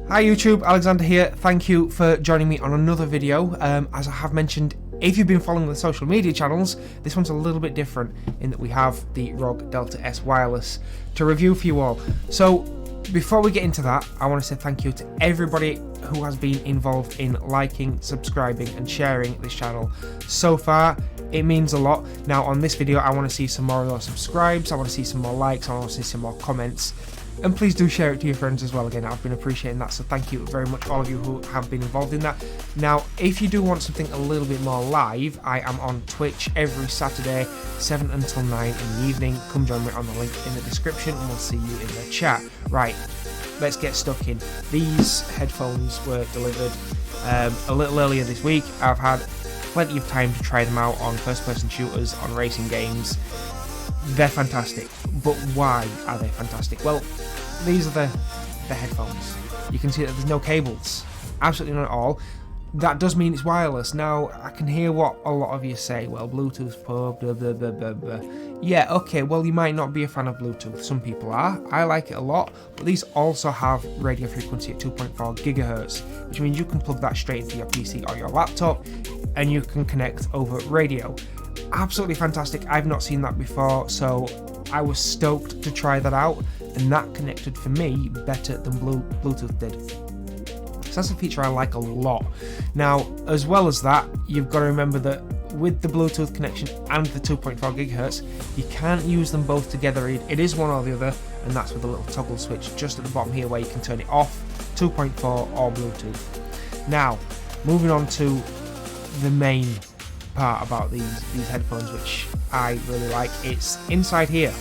Hi YouTube, Alexander here. Thank you for joining me on another video. As I have mentioned, if you've been following the social media channels, this one's a little bit different in that we have the ROG Delta S wireless to review for you all. So before we get into that, I want to say thank you to everybody who has been involved in liking, subscribing and sharing this channel so far. It means a lot. Now on this video I want to see some more of those subscribes, I want to see some more likes, I want to see some more comments. And please do share it to your friends as well. Again, I've been appreciating that, so thank you very much all of you who have been involved in that. Now, if you do want something a little bit more live, I am on Twitch every Saturday, 7 until 9 in the evening. Come join me on the link in the description and we'll see you in the chat. Right, let's get stuck in. These headphones were delivered a little earlier this week. I've had plenty of time to try them out on first-person shooters, on racing games. They're fantastic, but why are they fantastic? Well, these are the headphones. You can see that there's no cables, absolutely none at all. That does mean it's wireless. Now, I can hear what a lot of you say, well, Bluetooth, blah, blah, blah, blah, blah, blah. Yeah, okay, well, you might not be a fan of Bluetooth. Some people are. I like it a lot, but these also have radio frequency at 2.4 gigahertz, which means you can plug that straight into your PC or your laptop, and you can connect over radio. Absolutely fantastic. I've not seen that before, so I was stoked to try that out, and that connected for me better than Bluetooth did. So that's a feature I like a lot. Now, as well as that, you've got to remember that with the Bluetooth connection and the 2.4 gigahertz, you can't use them both together. It is one or the other, and that's with the little toggle switch just at the bottom here where you can turn it off, 2.4 or Bluetooth. Now, moving on to the main part about these headphones, which I really like. It's inside here.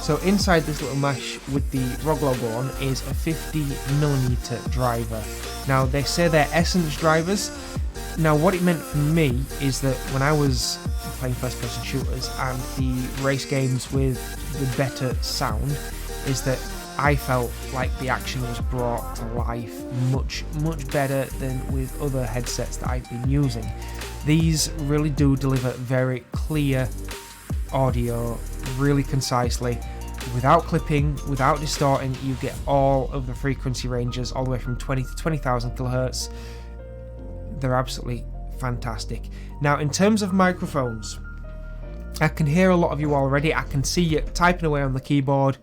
So inside this little mesh with the ROG logo on is a 50mm driver. Now they say they're Essence drivers. Now what it meant for me is that when I was playing first person shooters and the race games with the better sound, is that I felt like the action was brought to life much better than with other headsets that I've been using. These really do deliver very clear audio, really concisely, without clipping, without distorting. You get all of the frequency ranges, all the way from 20 to 20,000 kilohertz. They're absolutely fantastic. Now, in terms of microphones, I can hear a lot of you already. I can see you typing away on the keyboard.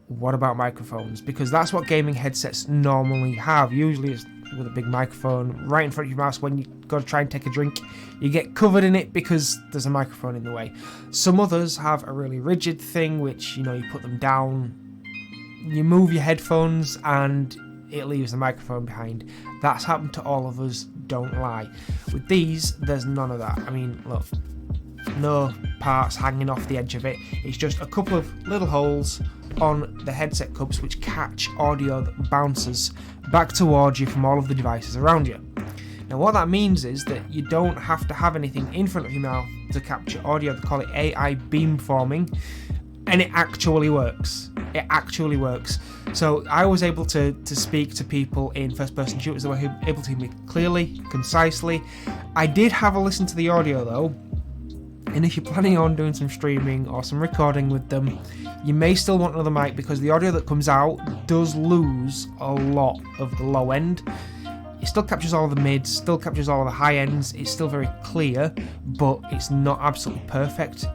What about microphones? Because that's what gaming headsets normally have. Usually it's with a big microphone right in front of your mouth. When you go to try and take a drink, you get covered in it because there's a microphone in the way. Some others have a really rigid thing, which, you know, you put them down, you move your headphones and it leaves the microphone behind. That's happened to all of us, don't lie. With these, there's none of that. I mean, look, no parts hanging off the edge of it. It's just a couple of little holes on the headset cups which catch audio that bounces back towards you from all of the devices around you. Now what that means is that you don't have to have anything in front of your mouth to capture audio. They call it AI beamforming, and it actually works. It actually works. So I was able to speak to people in first person shooters that were able to hear me clearly, concisely. I did have a listen to the audio though, and if you're planning on doing some streaming or some recording with them, you may still want another mic because the audio that comes out does lose a lot of the low end. It still captures all of the mids, still captures all of the high ends, it's still very clear, but it's not absolutely perfect.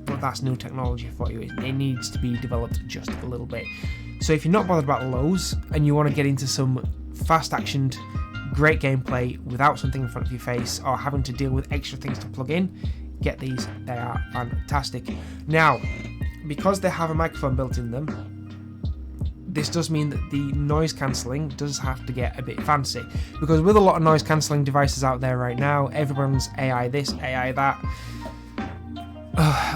But that's new technology for you. It needs to be developed just a little bit. So if you're not bothered about the lows and you want to get into some fast actioned, great gameplay without something in front of your face or having to deal with extra things to plug in, get these. They are fantastic. Now, because they have a microphone built in them, this does mean that the noise cancelling does have to get a bit fancy, because with a lot of noise cancelling devices out there right now, everyone's AI this, AI that.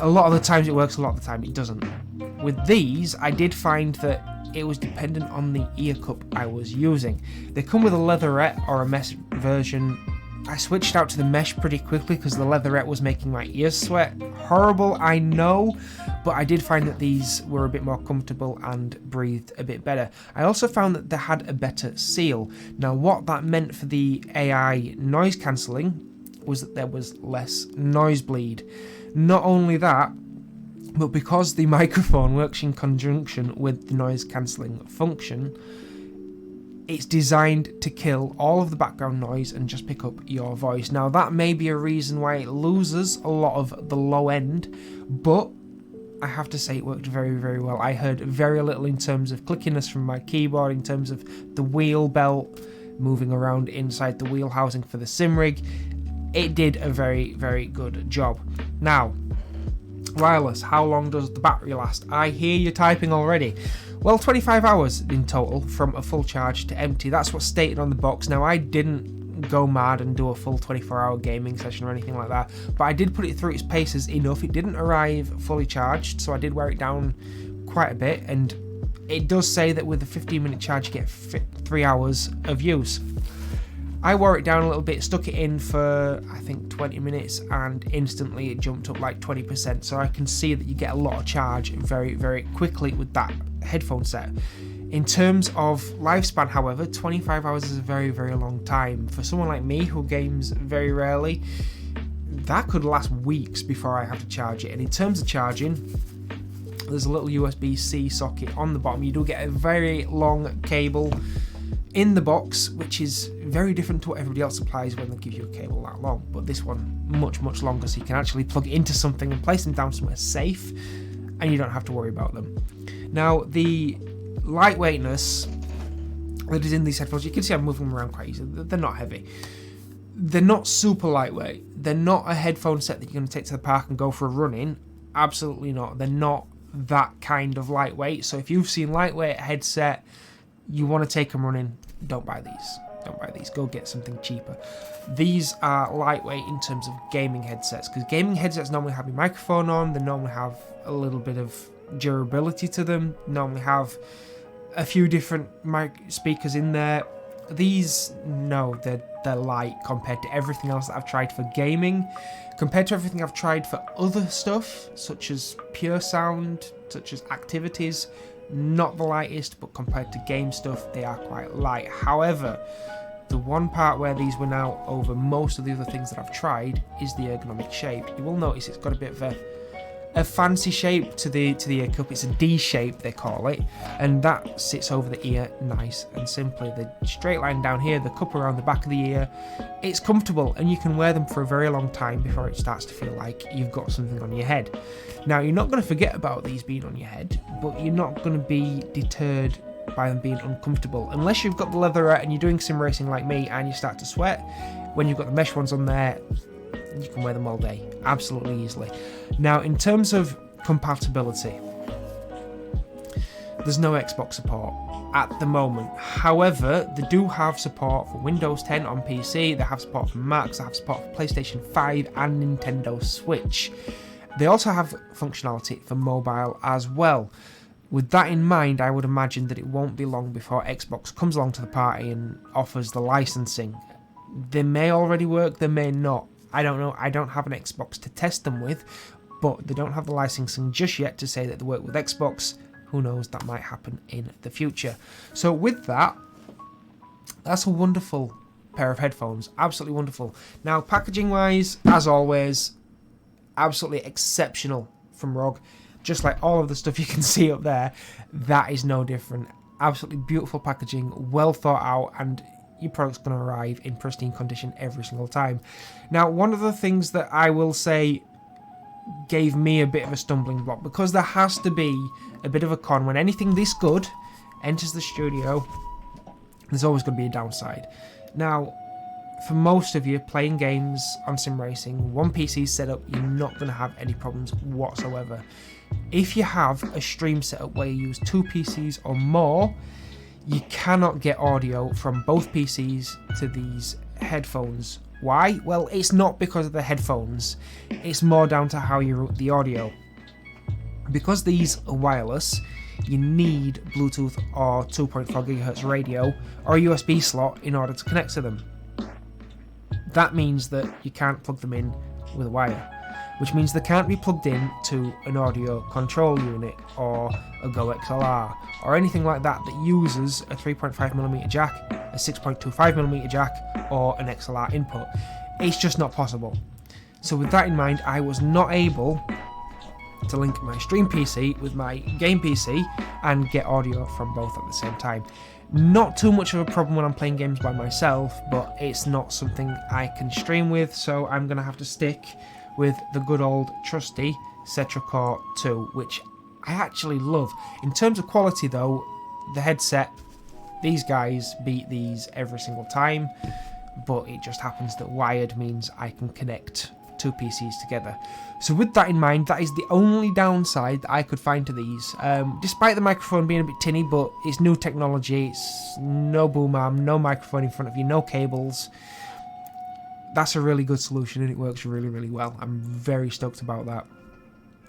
A lot of the times it works, a lot of the time it doesn't. With these, I did find that it was dependent on the ear cup I was using. They come with a leatherette or a mesh version. I switched out to the mesh pretty quickly because the leatherette was making my ears sweat. Horrible, I know, but I did find that these were a bit more comfortable and breathed a bit better. I also found that they had a better seal. Now what that meant for the AI noise cancelling was that there was less noise bleed. Not only that, but because the microphone works in conjunction with the noise cancelling function, it's designed to kill all of the background noise and just pick up your voice. Now that may be a reason why it loses a lot of the low end, but I have to say it worked very, very well. I heard very little in terms of clickiness from my keyboard, in terms of the wheel belt moving around inside the wheel housing for the sim rig. It did a very, very good job. Now, wireless, how long does the battery last? I hear you typing already. Well, 25 hours in total from a full charge to empty. That's what's stated on the box. Now, I didn't go mad and do a full 24-hour gaming session or anything like that, but I did put it through its paces enough. It didn't arrive fully charged, so I did wear it down quite a bit, and it does say that with a 15-minute charge you get 3 hours of use. I wore it down a little bit, stuck it in for I think 20 minutes, and instantly it jumped up like 20%, so I can see that you get a lot of charge very, very quickly with that headphone set. In terms of lifespan, however, 25 hours is a very, very long time. For someone like me who games very rarely, that could last weeks before I have to charge it. And in terms of charging, there's a little USB-C socket on the bottom. You do get a very long cable in the box, which is very different to what everybody else supplies when they give you a cable that long, but this one much, much longer, so you can actually plug it into something and place them down somewhere safe, and you don't have to worry about them. Now, the lightweightness that is in these headphones, you can see I'm moving them around quite easily. They're not heavy. They're not super lightweight. They're not a headphone set that you're going to take to the park and go for a run in. Absolutely not. They're not that kind of lightweight. So if you've seen lightweight headset, you want to take them running, don't buy these. Don't buy these. Go get something cheaper. These are lightweight in terms of gaming headsets, because gaming headsets normally have a microphone on. They normally have a little bit of durability to them. Normally have a few different mic speakers in there. These, no, they're light compared to everything else that I've tried for gaming, compared to everything I've tried for other stuff, such as pure sound, such as activities. Not the lightest, but compared to game stuff, they are quite light. However, the one part where these win out over most of the other things that I've tried is the ergonomic shape. You will notice it's got a bit of a fancy shape to the ear cup. It's a D shape, they call it, and that sits over the ear nice and simply. The straight line down here, the cup around the back of the ear, it's comfortable, and you can wear them for a very long time before it starts to feel like you've got something on your head. Now, you're not going to forget about these being on your head, but you're not going to be deterred by them being uncomfortable, unless you've got the leatherette and you're doing sim racing like me and you start to sweat. When you've got the mesh ones on there, you can wear them all day, absolutely easily. Now, in terms of compatibility, there's no Xbox support at the moment. However, they do have support for Windows 10 on PC, they have support for Macs, they have support for PlayStation 5 and Nintendo Switch. They also have functionality for mobile as well. With that in mind, I would imagine that it won't be long before Xbox comes along to the party and offers the licensing. They may already work, they may not. I don't know. I don't have an Xbox to test them with, but they don't have the licensing just yet to say that they work with Xbox. Who knows, that might happen in the future. So with that, that's a wonderful pair of headphones. Absolutely wonderful. Now, packaging wise, as always, absolutely exceptional from ROG. Just like all of the stuff you can see up there, that is no different. Absolutely beautiful packaging, well thought out, and your product's going to arrive in pristine condition every single time. Now, one of the things that I will say gave me a bit of a stumbling block, because there has to be a bit of a con when anything this good enters the studio, there's always going to be a downside. Now, for most of you playing games on sim racing, one PC setup, you're not going to have any problems whatsoever. If you have a stream setup where you use 2 PCs or more, you cannot get audio from both PCs to these headphones. Why? Well, it's not because of the headphones, it's more down to how you route the audio. Because these are wireless, you need Bluetooth or 2.4 GHz radio or a USB slot in order to connect to them. That means that you can't plug them in with a wire, which means they can't be plugged in to an audio control unit or a Go XLR or anything like that that uses a 3.5mm jack, a 6.25mm jack, or an XLR input. It's just not possible. So with that in mind, I was not able to link my stream PC with my game PC and get audio from both at the same time. Not too much of a problem when I'm playing games by myself, but it's not something I can stream with, so I'm going to have to stick with the good old trusty Cetra Core 2, which I actually love. In terms of quality though, the headset, these guys beat these every single time, but it just happens that wired means I can connect two PCs together. So with that in mind, that is the only downside that I could find to these. Despite the microphone being a bit tinny, but it's new technology, it's no boom arm, no microphone in front of you, no cables. That's a really good solution and it works really, really well. I'm very stoked about that.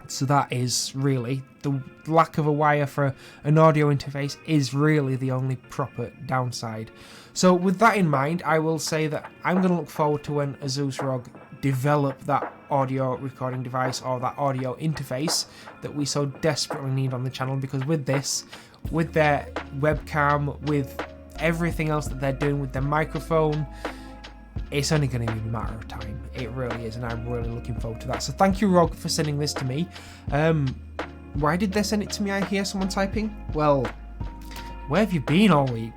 So that is really, the lack of a wire for an audio interface is really the only proper downside. So with that in mind, I will say that I'm going to look forward to when ASUS ROG develop that audio recording device or that audio interface that we so desperately need on the channel, because with this, with their webcam, with everything else that they're doing with their microphone, it's only going to be a matter of time. It really is, and I'm really looking forward to that. So thank you, ROG, for sending this to me. Why did they send it to me? I hear someone typing. Well, where have you been all week?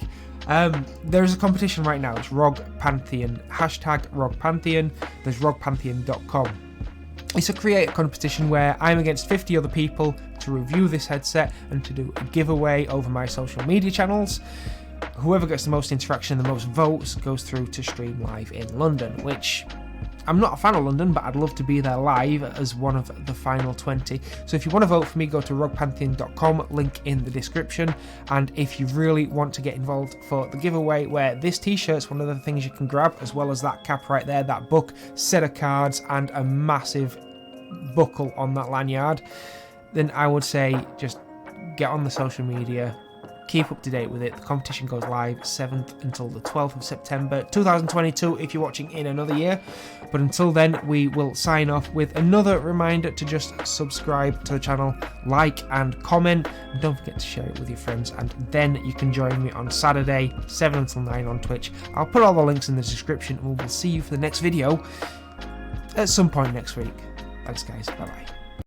There's a competition right now. It's ROG Pantheon, hashtag ROG Pantheon. There's rogpantheon.com. It's a creator competition where I'm against 50 other people to review this headset and to do a giveaway over my social media channels. Whoever gets the most interaction, the most votes, goes through to stream live in London, which I'm not a fan of London, but I'd love to be there live as one of the final 20. So if you want to vote for me, go to rogpantheon.com, link in the description. And if you really want to get involved for the giveaway, where this t-shirt's one of the things you can grab, as well as that cap right there, that book, set of cards, and a massive buckle on that lanyard, then I would say just get on the social media, keep up to date with it. The competition goes live 7th until the 12th of September 2022 if you're watching in another year. But until then, we will sign off with another reminder to just subscribe to the channel, like and comment, and don't forget to share it with your friends. And then you can join me on Saturday 7 until 9 on Twitch. I'll put all the links in the description, and we will see you for the next video at some point next week. Thanks guys, bye bye.